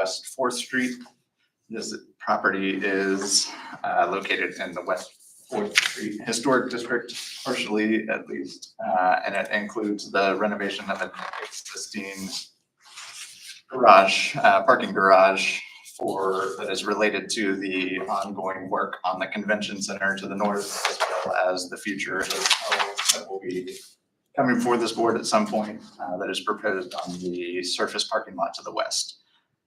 West 4th Street. This property is located in the West 4th Street Historic District, partially at least, and it includes the renovation of an existing garage, parking garage that is related to the ongoing work on the convention center to the north, as well as the future hotel that will be coming before this board at some point, that is proposed on the surface parking lot to the west.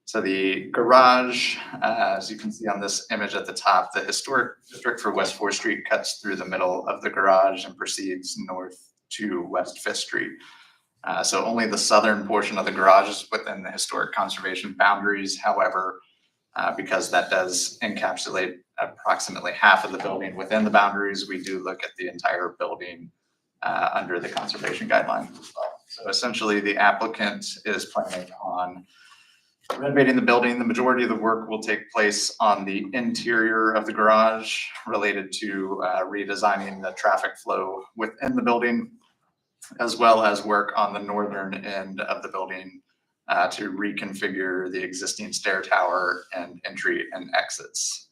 So the garage, as you can see on this image at the top, the historic district for West 4th Street cuts through the middle of the garage and proceeds north to West 5th Street. So only the southern portion of the garage is within the historic conservation boundaries. However, because that does encapsulate approximately half of the building within the boundaries, we do look at the entire building under the conservation guidelines as well. So essentially, the applicant is planning on renovating the building. The majority of the work will take place on the interior of the garage related to redesigning the traffic flow within the building, as well as work on the northern end of the building to reconfigure the existing stair tower and entry and exits.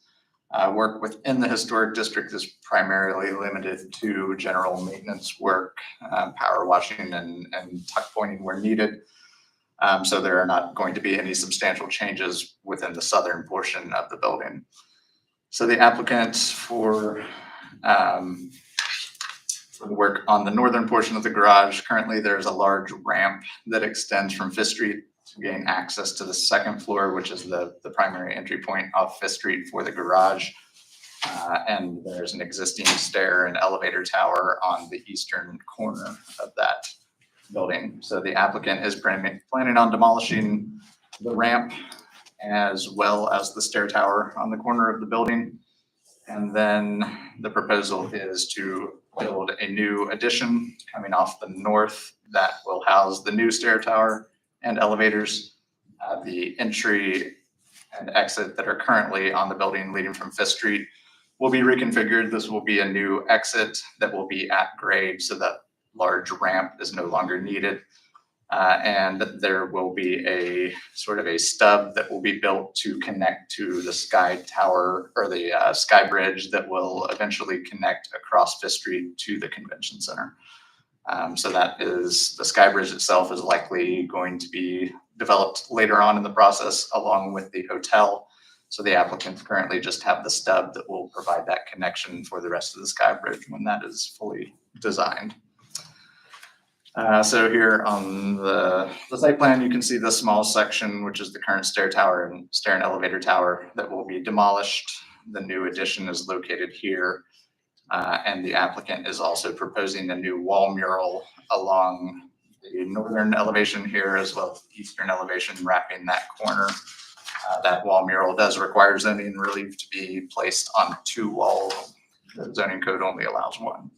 Work within the historic district is primarily limited to general maintenance work, power washing and tuck pointing where needed. So there are not going to be any substantial changes within the southern portion of the building. So the applicant for the work on the northern portion of the garage, currently there's a large ramp that extends from 5th Street to gain access to the second floor, which is the primary entry point off 5th Street for the garage. And there's an existing stair and elevator tower on the eastern corner of that building. So the applicant is planning on demolishing the ramp as well as the stair tower on the corner of the building. And then the proposal is to build a new addition coming off the north that will house the new stair tower and elevators. The entry and exit that are currently on the building leading from 5th Street will be reconfigured. This will be a new exit that will be at grade, so that large ramp is no longer needed. And there will be a sort of a stub that will be built to connect to the sky tower or the sky bridge that will eventually connect across 5th Street to the convention center. So that is, the sky bridge itself is likely going to be developed later on in the process along with the hotel. So the applicants currently just have the stub that will provide that connection for the rest of the sky bridge when that is fully designed. So here on the site plan, you can see the small section, which is the current stair and elevator tower that will be demolished. The new addition is located here. And the applicant is also proposing a new wall mural along the northern elevation here, as well as the eastern elevation wrapping that corner. That wall mural does require zoning relief to be placed on 2 walls. The zoning code only allows 1.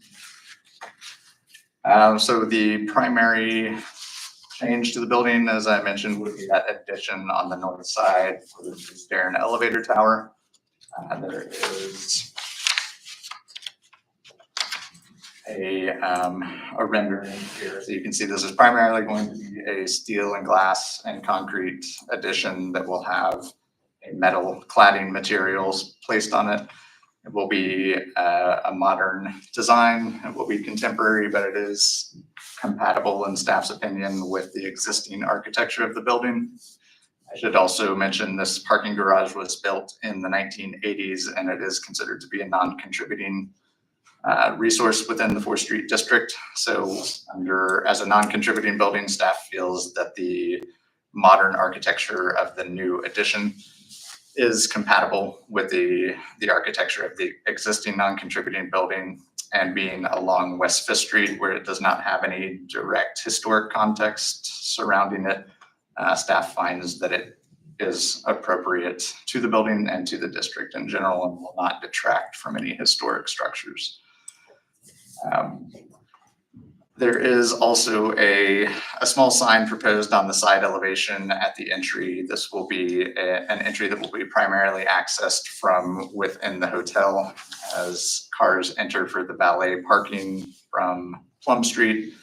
So the primary change to the building, as I mentioned, would be that addition on the north side for the stair and elevator tower. There is a rendering here. So you can see this is primarily going to be a steel and glass and concrete addition that will have a metal cladding materials placed on it. It will be a modern design. It will be contemporary, but it is compatible in staff's opinion with the existing architecture of the building. I should also mention this parking garage was built in the 1980s, and it is considered to be a non-contributing resource within the 4th Street district. So as a non-contributing building, staff feels that the modern architecture of the new addition is compatible with the architecture of the existing non-contributing building, and being along West 5th Street where it does not have any direct historic context surrounding it, staff finds that it is appropriate to the building and to the district in general and will not detract from any historic structures. There is also a small sign proposed on the side elevation at the entry. This will be an entry that will be primarily accessed from within the hotel as cars enter for the valet parking from Plum Street.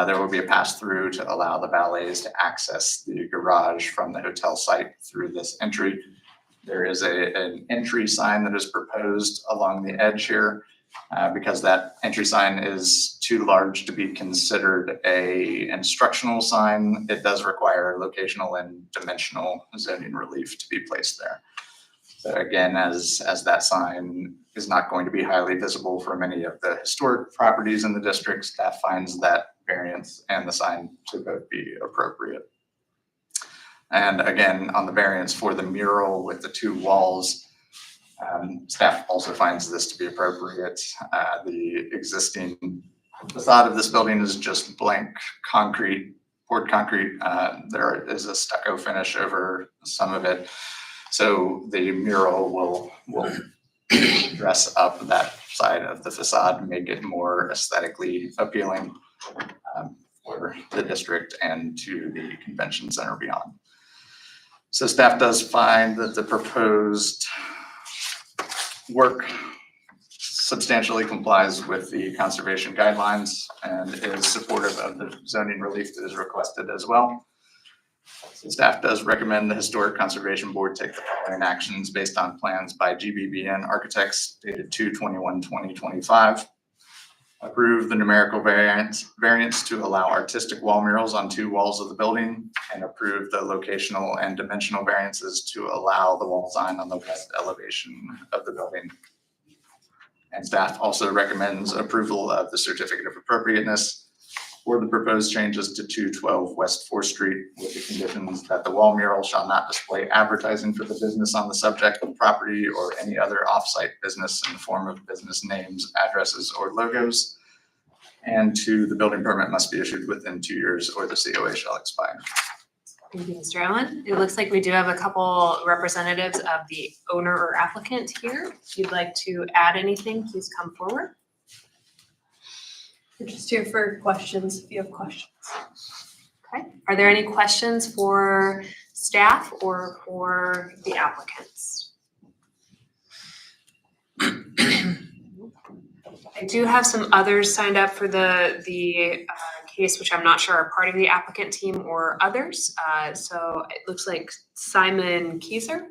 There will be a pass-through to allow the valets to access the garage from the hotel site through this entry. There is an entry sign that is proposed along the edge here. Because that entry sign is too large to be considered a instructional sign, it does require locational and dimensional zoning relief to be placed there. So again, as that sign is not going to be highly visible for many of the historic properties in the district, staff finds that variance and the sign to both be appropriate. And again, on the variance for the mural with the two walls, staff also finds this to be appropriate. The existing facade of this building is just blank concrete, poured concrete. There is a stucco finish over some of it. So the mural will dress up that side of the facade, make it more aesthetically appealing for the district and to the convention center beyond. So staff does find that the proposed work substantially complies with the conservation guidelines and is supportive of the zoning relief that is requested as well. So staff does recommend the Historic Conservation Board take the following actions based on plans by GBBN Architects dated 2/21/2025. Approve the numerical variance to allow artistic wall murals on two walls of the building, and approve the locational and dimensional variances to allow the wall sign on the west elevation of the building. And staff also recommends approval of the certificate of appropriateness for the proposed changes to 212 West 4th Street with the conditions that the wall mural shall not display advertising for the business on the subject of property or any other off-site business in the form of business names, addresses, or logos. And the building permit must be issued within 2 years or the COA shall expire. Thank you, Mr. Allen. It looks like we do have a couple representatives of the owner or applicant here. If you'd like to add anything, please come forward. We're just here for questions, if you have questions. Okay. Are there any questions for staff or for the applicants? I do have some others signed up for the case, which I'm not sure are part of the applicant team or others. So it looks like Simon Kieser.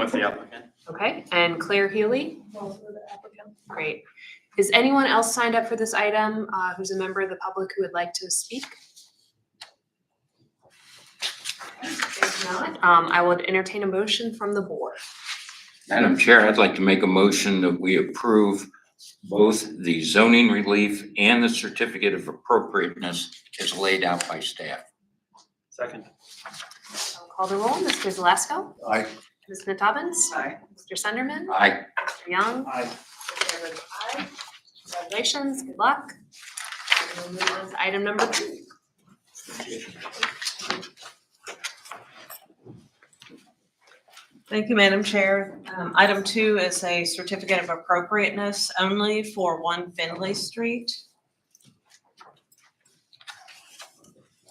With the applicant. Okay, and Claire Healy. Also the applicant. Great. Is anyone else signed up for this item who's a member of the public who would like to speak? If not, I would entertain a motion from the board. Madam Chair, I'd like to make a motion that we approve both the zoning relief and the certificate of appropriateness as laid out by staff. Second. I'll call the roll. Mr. Zalesko? Aye. Ms. Natobbins? Aye. Mr. Sunderman? Aye. Mr. Young? Aye. Chair votes aye. Congratulations, good luck. And we'll move on to item number 2. Thank you, Madam Chair. Item 2 is a certificate of appropriateness only for 1 Findlay Street.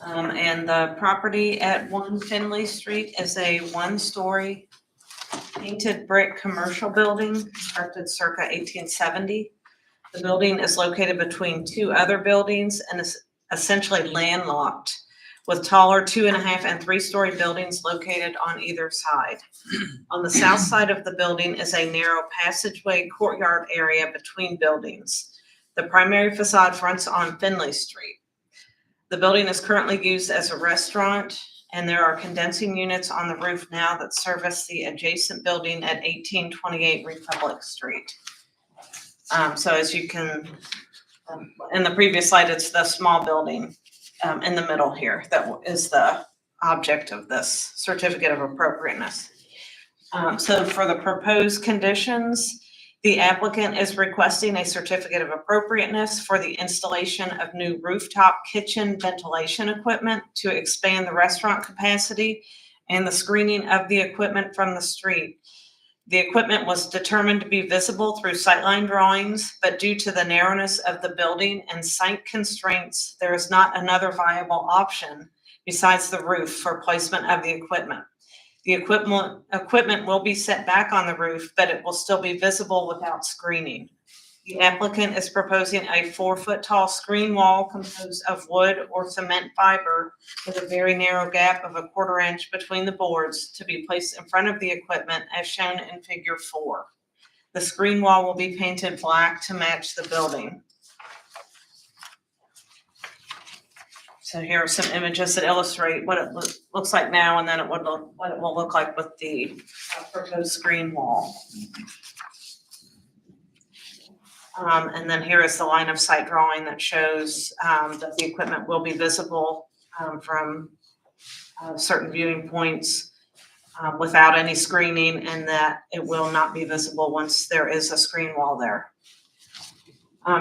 And the property at 1 Findlay Street is a 1-story painted brick commercial building constructed circa 1870. The building is located between 2 other buildings and is essentially landlocked, with taller 2.5 and 3-story buildings located on either side. On the south side of the building is a narrow passageway courtyard area between buildings. The primary facade fronts on Findlay Street. The building is currently used as a restaurant, and there are condensing units on the roof now that service the adjacent building at 1828 Republic Street. So as you can, in the previous slide, it's the small building in the middle here that is the object of this certificate of appropriateness. So for the proposed conditions, the applicant is requesting a certificate of appropriateness for the installation of new rooftop kitchen ventilation equipment to expand the restaurant capacity and the screening of the equipment from the street. The equipment was determined to be visible through sightline drawings, but due to the narrowness of the building and site constraints, there is not another viable option besides the roof for placement of the equipment. The equipment will be set back on the roof, but it will still be visible without screening. The applicant is proposing a 4-foot tall screen wall composed of wood or cement fiber with a very narrow gap of 1/4 inch between the boards to be placed in front of the equipment as shown in figure 4. The screen wall will be painted black to match the building. So here are some images that illustrate what it looks like now, and then what it will look like with the proposed screen wall. And then here is the line of sight drawing that shows that the equipment will be visible from certain viewing points without any screening, and that it will not be visible once there is a screen wall there.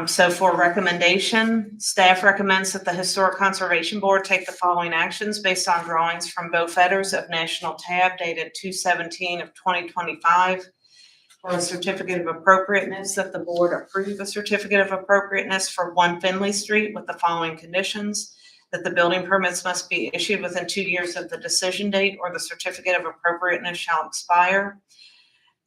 So for recommendation, staff recommends that the Historic Conservation Board take the following actions based on drawings from Bo Fetters of National Tab dated 2/17 of 2025. For a certificate of appropriateness, that the board approve a certificate of appropriateness for 1 Finley Street with the following conditions: that the building permits must be issued within 2 years of the decision date, or the certificate of appropriateness shall expire.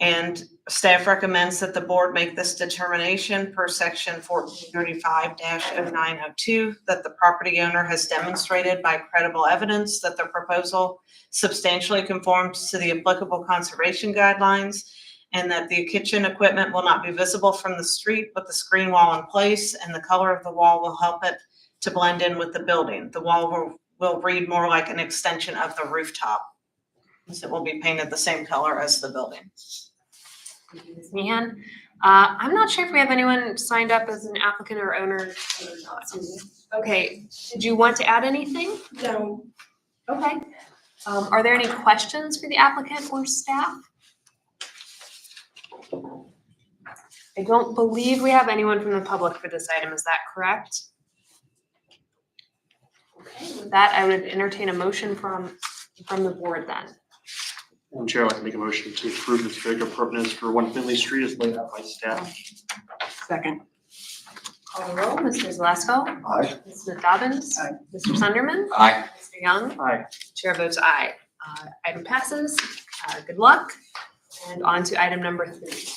And staff recommends that the board make this determination per section 1435-0902, that the property owner has demonstrated by credible evidence that the proposal substantially conforms to the applicable conservation guidelines, and that the kitchen equipment will not be visible from the street with the screen wall in place, and the color of the wall will help it to blend in with the building. The wall will read more like an extension of the rooftop, so it will be painted the same color as the building. Thank you, Ms. Meehan. I'm not sure if we have anyone signed up as an applicant or owner. Okay, did you want to add anything? No. Okay. Are there any questions for the applicant or staff? I don't believe we have anyone from the public for this item. Is that correct? Okay, with that, I would entertain a motion from the board then. Madam Chair, I'd like to make a motion to approve the certificate of appropriateness for 1 Finley Street as laid out by staff. Second. Call the roll. Mr. Zalesko? Aye. Ms. Smith Dobbins? Aye. Mr. Sunderman? Aye. Mr. Young? Aye. Chair votes aye. Item passes. Good luck. And on to item number 3.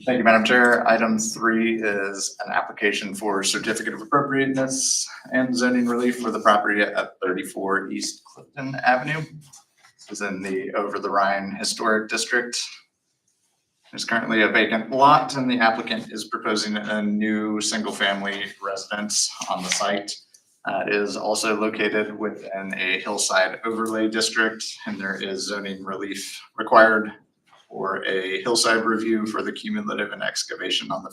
Thank you, Madam Chair. Item 3 is an application for certificate of appropriateness and zoning relief for the property at 34 East Clifton Avenue. This is in the Over the Rhine Historic District. There's currently a vacant lot, and the applicant is proposing a new single-family residence on the site. It is also located within a hillside overlay district, and there is zoning relief required for a hillside review for the cumulative excavation on the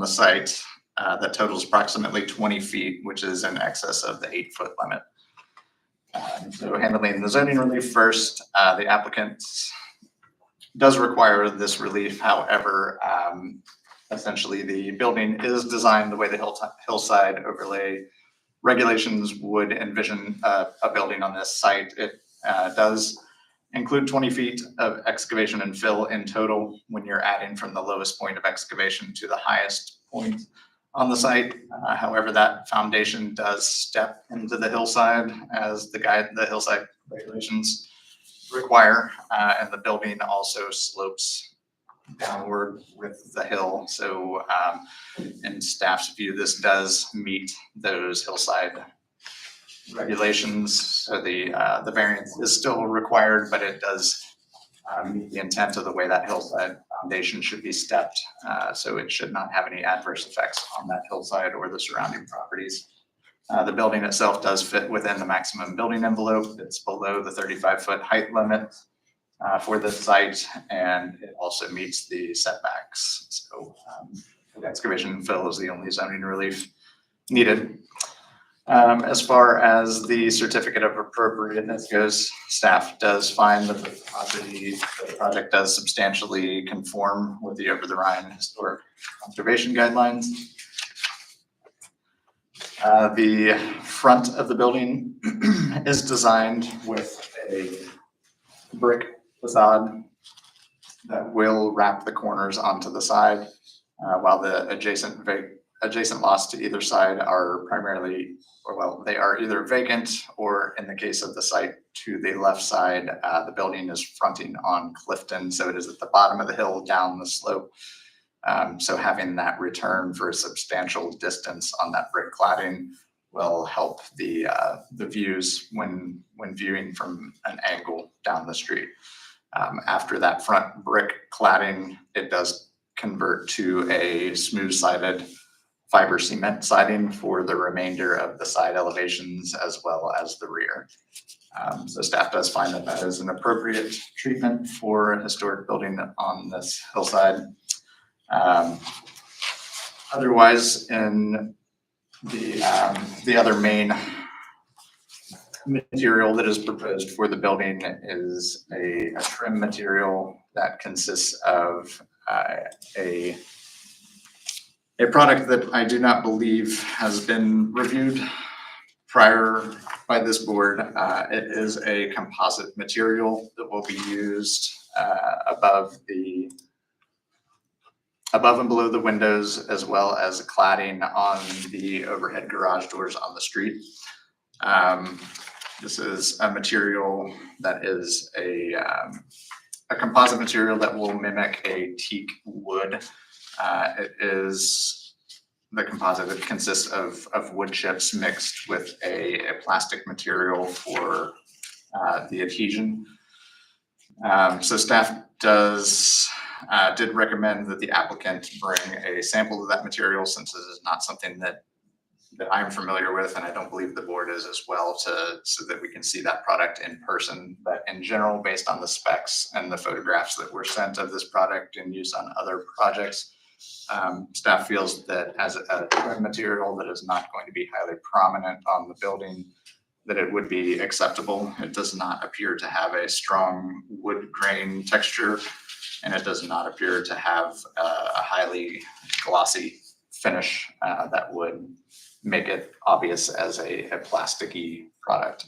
site that totals approximately 20 feet, which is in excess of the 8-foot limit. So handling the zoning relief first, the applicant does require this relief. However, essentially the building is designed the way the hillside overlay regulations would envision a building on this site. It does include 20 feet of excavation and fill in total when you're adding from the lowest point of excavation to the highest point on the site. However, that foundation does step into the hillside as the hillside regulations require, and the building also slopes downward with the hill. So in staff's view, this does meet those hillside regulations. So the variance is still required, but it does meet the intent of the way that hillside foundation should be stepped. So it should not have any adverse effects on that hillside or the surrounding properties. The building itself does fit within the maximum building envelope. It's below the 35-foot height limit for the site, and it also meets the setbacks. So excavation and fill is the only zoning relief needed. As far as the certificate of appropriateness goes, staff does find that the project does substantially conform with the Over the Rhine Historic Conservation Guidelines. The front of the building is designed with a brick facade that will wrap the corners onto the side. while the adjacent lots to either side are primarily, or well, they are either vacant or in the case of the site to the left side, the building is fronting on Clifton, so it is at the bottom of the hill down the slope. So having that return for a substantial distance on that brick cladding will help the views when viewing from an angle down the street. After that front brick cladding, it does convert to a smooth-sided fiber cement siding for the remainder of the side elevations as well as the rear. So staff does find that that is an appropriate treatment for a historic building on this hillside. Otherwise, in the other main material that is proposed for the building is a trim material that consists of a product that I do not believe has been reviewed prior by this board. It is a composite material that will be used above and below the windows, as well as cladding on the overhead garage doors on the street. This is a material that is a composite material that will mimic a teak wood. The composite that consists of wood chips mixed with a plastic material for the adhesion. So staff did recommend that the applicant bring a sample of that material, since this is not something that I'm familiar with, and I don't believe the board is as well, so that we can see that product in person. But in general, based on the specs and the photographs that were sent of this product in use on other projects, staff feels that as a trim material that is not going to be highly prominent on the building, that it would be acceptable. It does not appear to have a strong wood grain texture, and it does not appear to have a highly glossy finish that would make it obvious as a plasticky product.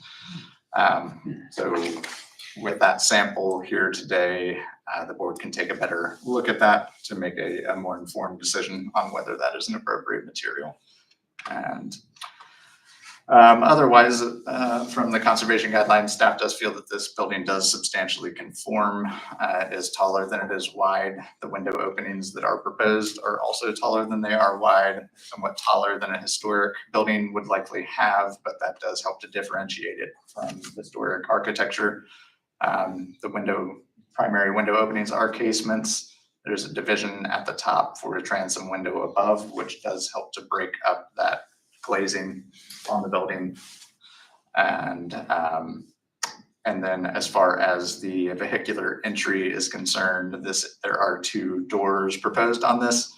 So with that sample here today, the board can take a better look at that to make a more informed decision on whether that is an appropriate material. And otherwise, from the conservation guidelines, staff does feel that this building does substantially conform. It is taller than it is wide. The window openings that are proposed are also taller than they are wide, somewhat taller than a historic building would likely have, but that does help to differentiate it from historic architecture. The primary window openings are casements. There's a division at the top for a transom window above, which does help to break up that glazing on the building. And then as far as the vehicular entry is concerned, there are two doors proposed on this.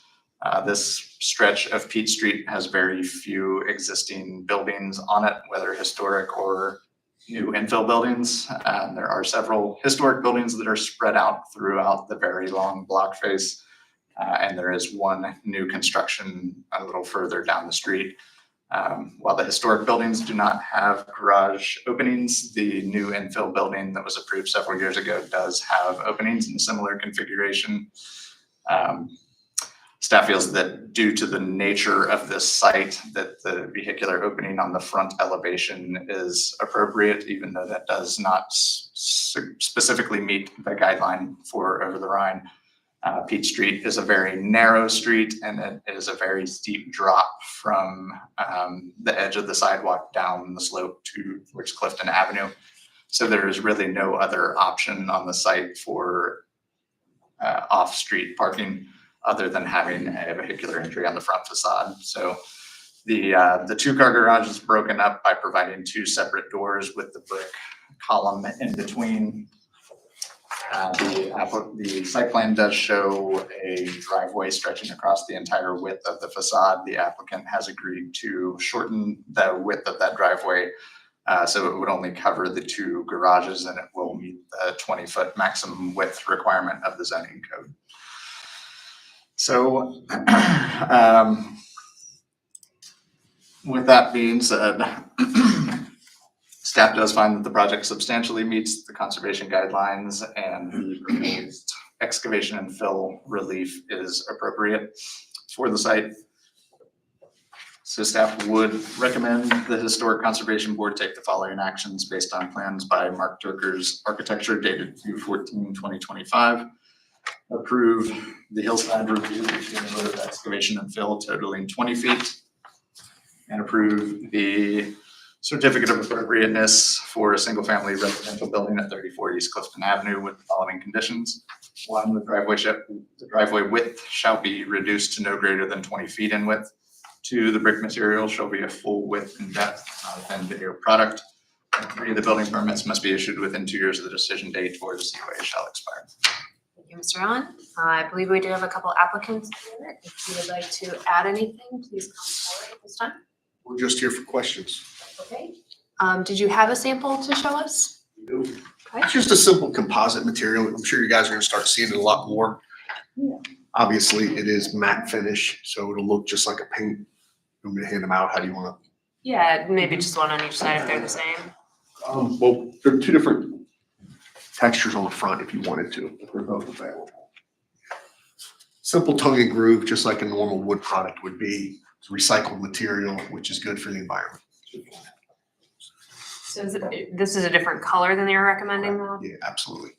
This stretch of Peach Street has very few existing buildings on it, whether historic or new infill buildings. There are several historic buildings that are spread out throughout the very long block face. And there is one new construction a little further down the street. While the historic buildings do not have garage openings, the new infill building that was approved several years ago does have openings in similar configuration. Staff feels that due to the nature of this site, that the vehicular opening on the front elevation is appropriate, even though that does not specifically meet the guideline for over the Rhine. Peach Street is a very narrow street, and it is a very steep drop from the edge of the sidewalk down the slope towards Clifton Avenue. So there is really no other option on the site for off-street parking other than having a vehicular entry on the front facade. So the two-car garage is broken up by providing two separate doors with the brick column in between. The site plan does show a driveway stretching across the entire width of the facade. The applicant has agreed to shorten the width of that driveway, so it would only cover the two garages, and it will meet the 20-foot maximum width requirement of the zoning code. So with that being said, staff does find that the project substantially meets the conservation guidelines, and the proposed excavation and fill relief is appropriate for the site. So staff would recommend the Historic Conservation Board take the following actions based on plans by Mark Durkers Architecture dated 2/14/2025. Approve the hillside review between the excavation and fill totaling 20 feet. And approve the certificate of appropriateness for a single-family residential building at 34 East Clifton Avenue with the following conditions. One, the driveway width shall be reduced to no greater than 20 feet in width. Two, the brick material shall be a full width and depth, not a thin veneer product. And three, the building permits must be issued within 2 years of the decision date or the COA shall expire. Thank you, Mr. Allen. I believe we do have a couple applicants here. If you would like to add anything, please come forward at this time. We're just here for questions. Okay. Did you have a sample to show us? It's just a simple composite material. I'm sure you guys are gonna start seeing it a lot more. Obviously, it is matte finish, so it'll look just like a paint. You want me to hand them out? How do you want Yeah, maybe just one on each side if they're the same. to? Well, there are two different textures on the front if you wanted to. They're both available. Simple tongue and groove, just like a normal wood product would be. It's recycled material, which is good for the environment. So this is a different color than they were recommending though? Yeah, absolutely.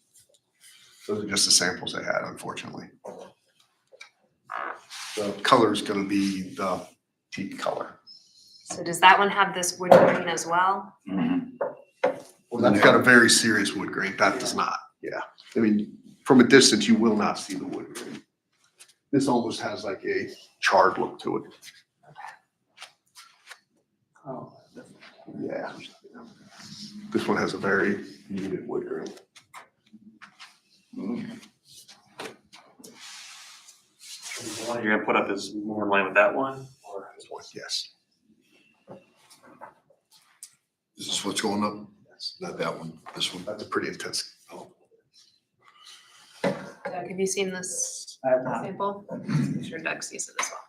Those are just the samples they had, unfortunately. The color is gonna be the teak color. So does that one have this wood grain as well? Well, that's got a very serious wood grain. That does not, yeah. I mean, from a distance, you will not see the wood grain. This almost has like a charred look to it. Oh, yeah. This one has a very muted wood grain. The one you're gonna put up is more in line with that one, or? This one, yes. Is this what's going up? Not that one, this one. That's a pretty intense color. Doug, have you seen this sample? I'm sure Doug sees it as well.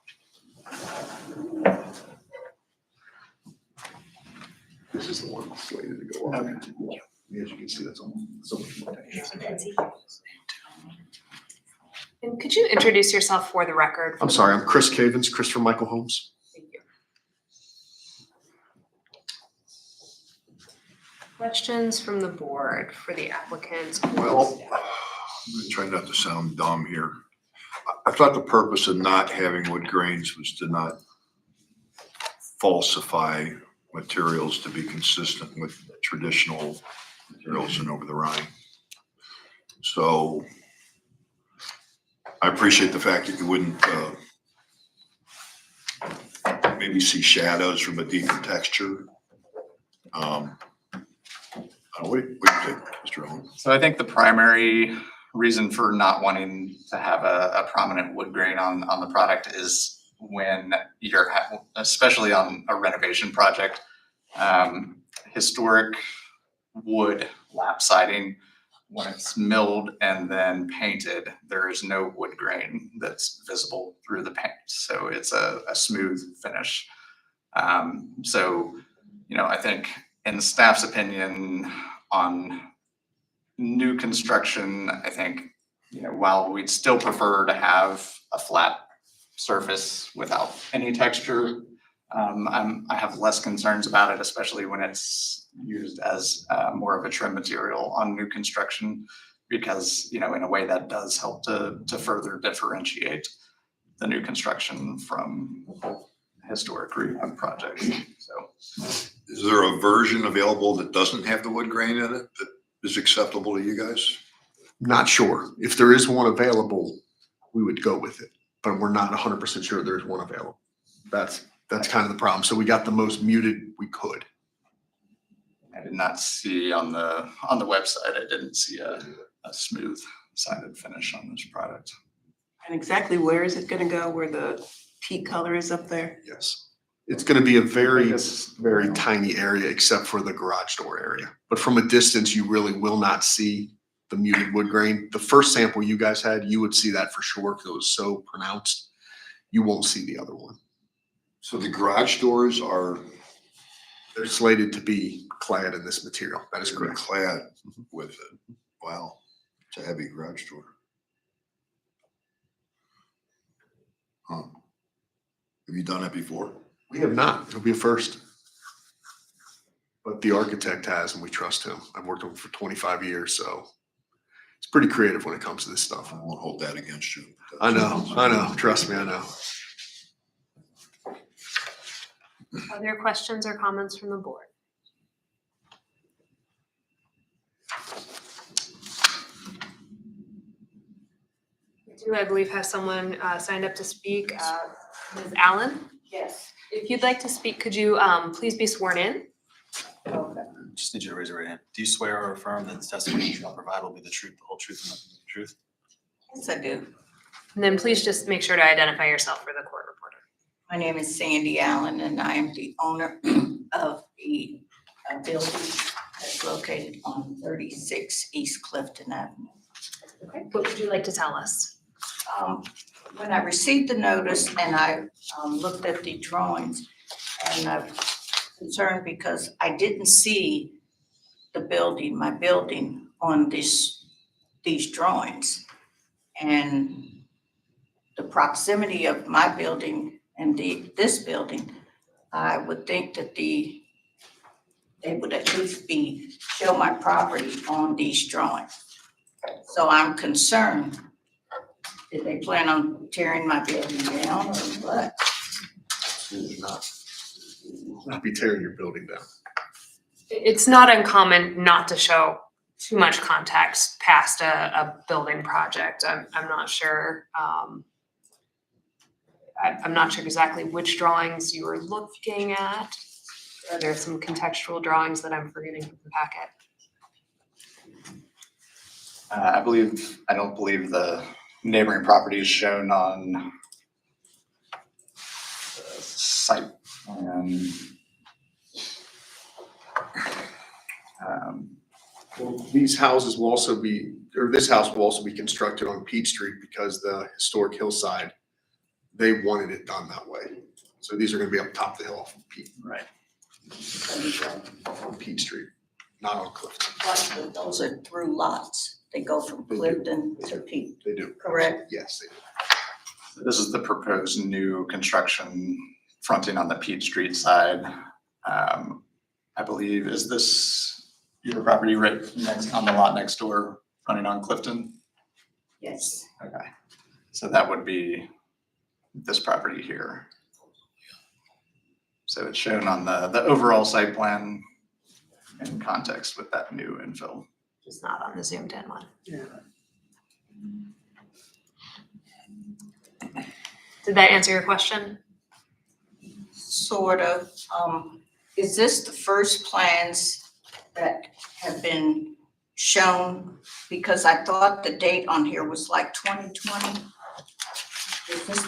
This is the one that's slated to go up. As you can see, that's almost so much more texture. And could you introduce yourself for the record? I'm sorry, I'm Chris Cavins, Christopher Michael Holmes. Thank you. Questions from the board for the applicant? Well, I'm gonna try not to sound dumb here. I thought the purpose of not having wood grains was to not falsify materials, to be consistent with traditional materials in over the Rhine. So I appreciate the fact that you wouldn't maybe see shadows from a deeper texture. What do you think, Mr. Owen? So I think the primary reason for not wanting to have a prominent wood grain on the product is when you're, especially on a renovation project, historic wood lap siding, when it's milled and then painted, there is no wood grain that's visible through the paint. So it's a smooth finish. So, you know, I think in staff's opinion on new construction, I think, you know, while we'd still prefer to have a flat surface without any texture, I have less concerns about it, especially when it's used as more of a trim material on new construction, because, you know, in a way that does help to further differentiate the new construction from historic rehab projects. So, Is there a version available that doesn't have the wood grain in it that is acceptable to you guys? Not sure. If there is one available, we would go with it, but we're not 100% sure there's one available. That's kind of the problem. So we got the most muted we could. I did not see on the website, I didn't see a smooth sided finish on this product. And exactly where is it gonna go, where the teak color is up there? Yes. It's gonna be a very, very tiny area except for the garage door area. But from a distance, you really will not see the muted wood grain. The first sample you guys had, you would see that for sure because it was so pronounced. You won't see the other one. So the garage doors are They're slated to be clad in this material. That is correct. clad with it. Wow, it's a heavy garage door. Huh. Have you done it before? We have not. It'll be a first. But the architect has, and we trust him. I've worked with him for 25 years, so it's pretty creative when it comes to this stuff. I won't hold that against you. I know. Trust me, I know. Other questions or comments from the board? We do, I believe, have someone signed up to speak, Ms. Allen. Yes. If you'd like to speak, could you please be sworn in? Just need you to raise your right hand. Do you swear or affirm that the testimony you shall provide will be the truth, the whole truth, and nothing but the truth? Yes, I do. And then please just make sure to identify yourself for the court reporter. My name is Sandy Allen and I am the owner of the building that's located on 36 East Clifton Avenue. Okay. What would you like to tell us? When I received the notice and I looked at the drawings and I'm concerned because I didn't see the building, my building on these drawings. And the proximity of my building and this building, I would think that they would at least show my property on these drawings. So I'm concerned, did they plan on tearing my building down or what? Absolutely not. Not be tearing your building down. It's not uncommon not to show too much context past a building project. I'm not sure. I'm not sure exactly which drawings you were looking at. There are some contextual drawings that I'm forgetting from the packet. I don't believe the neighboring property is shown on the site plan. Well, these houses will also be, or this house will also be constructed on Peach Street because the historic hillside, they wanted it done that way. So these are gonna be up top of the hill off of Peach. Right. On Peach Street, not on Clifton. But those are through lots. They go from Clifton to Peak, They do. correct? Yes, they do. This is the proposed new construction fronting on the Peach Street side. I believe, is this your property right next on the lot next door, running on Clifton? Yes. Okay, so that would be this property here. So it's shown on the overall site plan in context with that new infill. Just not on the zoomed in one. Did that answer your question? Sort of. Is this the first plans that have been shown? Because I thought the date on here was like 2020. Is this,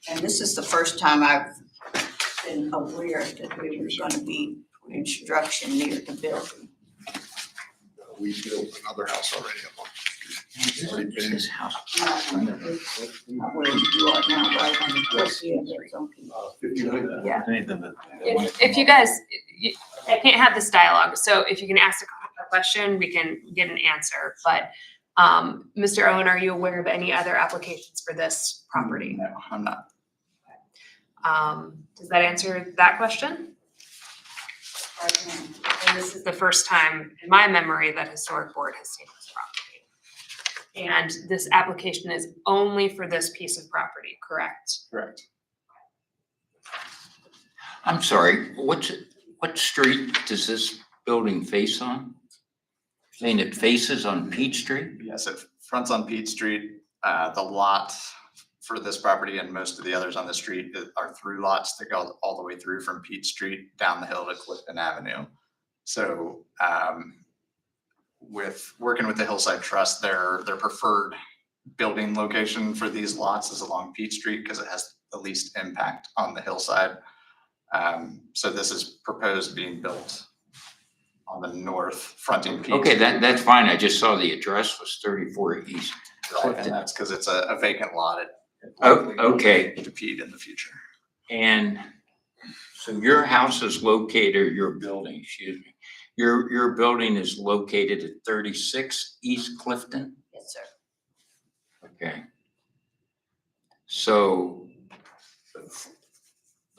and this is the first time I've been aware that there was gonna be construction near the building. We built another house already up on Peach Street. It's already been- This house. Not where you are now, right on the cliff, yeah, there's some people. 59. Yeah. If you guys, I can't have this dialogue, so if you can ask a question, we can get an answer. But Mr. Owen, are you aware of any other applications for this property? No, I'm not. Does that answer that question? Right And this is the first time in my memory that Historic Board has seen this property. And this application is only for this piece of property, correct? Correct. I'm sorry, what street does this building face on? Saying it faces on Peach Street? Yes, it fronts on Peach Street. The lot for this property and most of the others on the street are through lots that go all the way through from Peach Street down the hill to Clifton Avenue. So with working with the Hillside Trust, their preferred building location for these lots is along Peach Street because it has the least impact on the hillside. So this is proposed being built on the north fronting Peach. Okay, that's fine. I just saw the address was 34 East Right, and Clifton. that's because it's a vacant lot. It Oh, likely will okay. compete in the future. And so your house is located, your building, excuse me, your building is located at 36 East Clifton? Yes, sir. Okay. So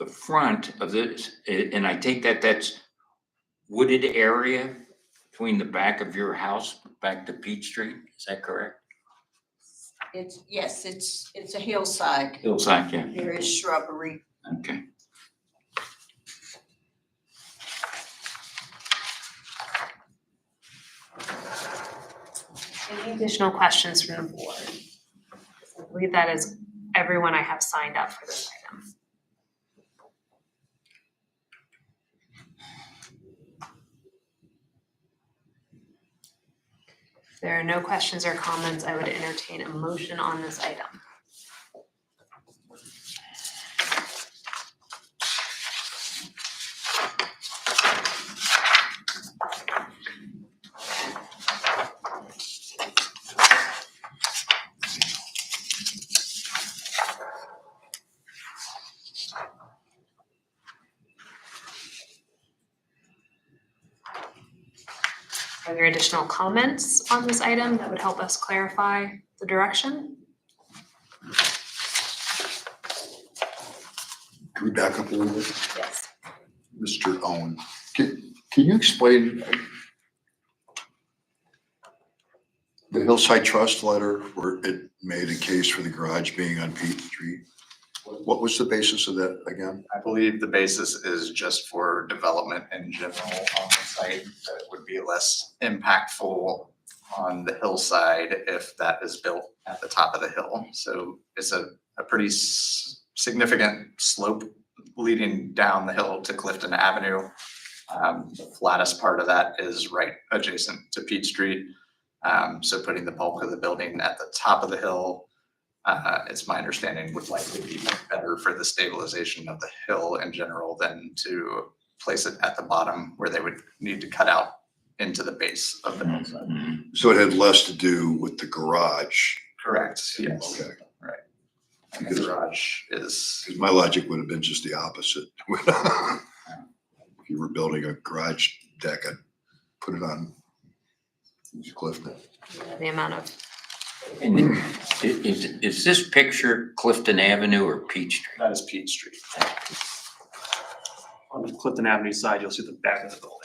the front of this, and I take that that's wooded area between the back of your house back to Peach Street, is that correct? Yes, it's a hillside. Hillside, yeah, There is shrubbery. okay. Any additional questions from the board? I believe that is everyone I have signed up for this item. If there are no questions or comments, I would entertain a motion on this item. Are there additional comments on this item that would help us clarify the direction? Can we back up a little bit? Yes. Mr. Owen, can you explain the Hillside Trust letter where it made a case for the garage being on Peach Street? What was the basis of that again? I believe the basis is just for development in general on the site, that it would be less impactful on the hillside if that is built at the top of the hill. So it's a pretty significant slope leading down the hill to Clifton Avenue. The flattest part of that is right adjacent to Peach Street. So putting the bulk of the building at the top of the hill, it's my understanding would likely be better for the stabilization of the hill in general than to place it at the bottom where they would need to cut out into the base of the hillside. So it had less to do with the garage. Correct, yes. Okay. Right. And the garage is, Because my logic would have been just the opposite. If you were building a garage deck, I'd put it on Clifton. The amount of, And is this picture Clifton Avenue or Peach Street? that is Peach Street. On the Clifton Avenue side, you'll see the back of the building.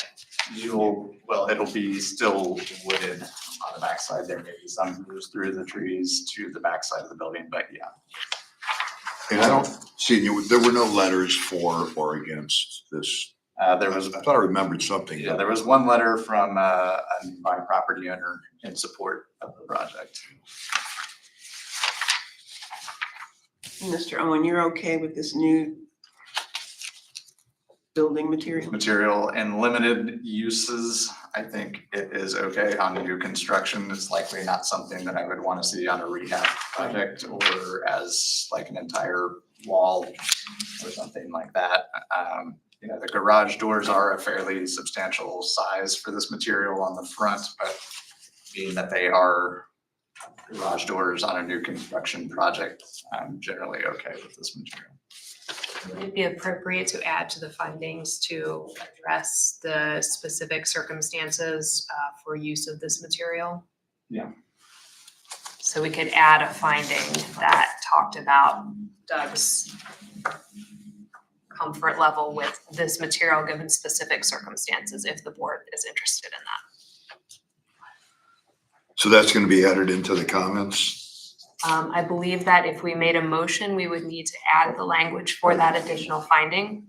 Well, it'll be still wooded on the backside. There may be some views through the trees to the backside of the building, but yeah. And I don't see, there were no letters for or against this. There was, I thought I remembered something. yeah, there was one letter from a nearby property owner in support of the project. Mr. Owen, you're okay with this new building material? Material in limited uses, I think it is okay. On new construction, it's likely not something that I would want to see on a rehab project or as like an entire wall or something like that. You know, the garage doors are a fairly substantial size for this material on the front, but being that they are garage doors on a new construction project, I'm generally okay with this material. would it be appropriate to add to the findings to address the specific circumstances for use of this material? Yeah. So we could add a finding that talked about Doug's comfort level with this material given specific circumstances, if the board is interested in that. So that's going to be added into the comments? I believe that if we made a motion, we would need to add the language for that additional finding.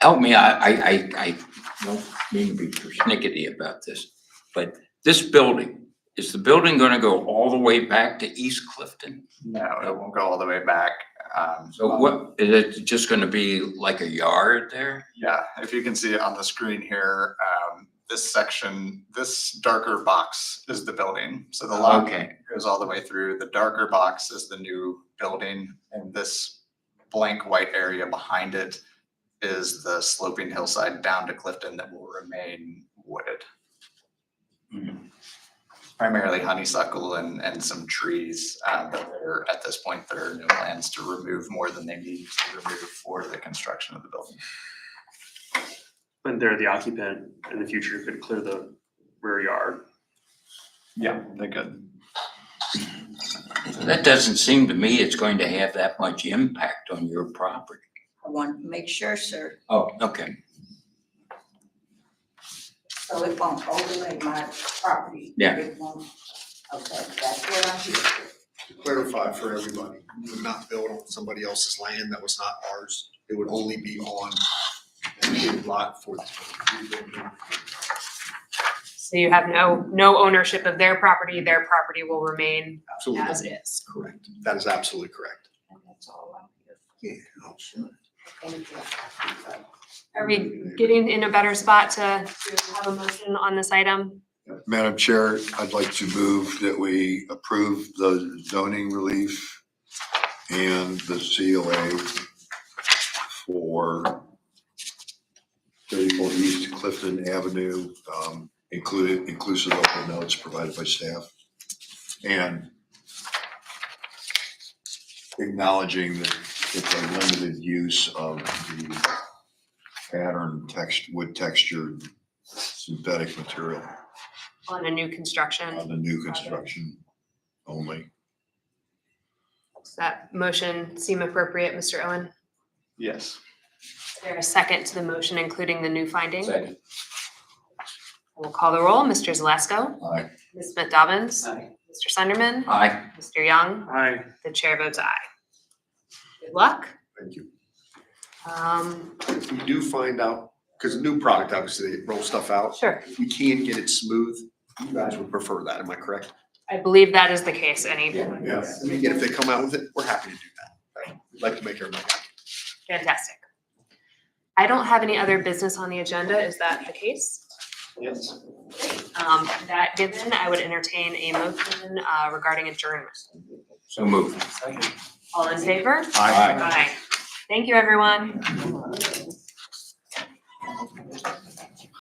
Help me, I don't mean to be persnickety about this, but this building, is the building gonna go all the way back to East Clifton? No, it won't go all the way back. So what, is it just gonna be like a yard there? Yeah, if you can see it on the screen here, this section, this darker box is the building. So the lot Okay. goes all the way through. The darker box is the new building, and this blank white area behind it is the sloping hillside down to Clifton that will remain wooded. Primarily honeysuckle and some trees, but there, at this point, there are no plans to remove more than they need to remove for the construction of the building. And there, the occupant in the future could clear the rear yard. Yeah, they could. That doesn't seem to me it's going to have that much impact on your property. I want to make sure, sir, Oh, okay. so it won't overlay my property. Yeah. It won't, okay, that's what I'm here for. To clarify for everybody, you would not build on somebody else's land that was not ours. It would only be on a lot for this building. So you have no ownership of their property will remain Absolutely. as is. Correct. That is absolutely correct. And that's all I'm here Yeah, oh, sure. for. Thank you. Are we getting in a better spot to have a motion on this item? Madam Chair, I'd like to move that we approve the zoning relief and the COA for 34 East Clifton Avenue, inclusive of the notes provided by staff. And acknowledging that it's a limited use of the pattern wood textured synthetic material On a new construction? on the new construction only. Does that motion seem appropriate, Mr. Owen? Yes. Is there a second to the motion, including the new finding? Second. We'll call the roll. Mr. Zalesko? Aye. Ms. Smith Dobbins? Mr. Sunderman? Aye. Mr. Young? Aye. The chair votes aye. Good luck. Thank you. If we do find out, because a new product, obviously, they roll stuff out. Sure. If we can get it smooth, you guys would prefer that, am I correct? I believe that is the case. Any, Yeah. I mean, again, if they come out with it, we're happy to do that. We'd like to make everybody happy. fantastic. I don't have any other business on the agenda. Is that the case? Yes. That given, I would entertain a motion regarding adjournment. So moved. All in favor? Aye. Aye. Thank you, everyone.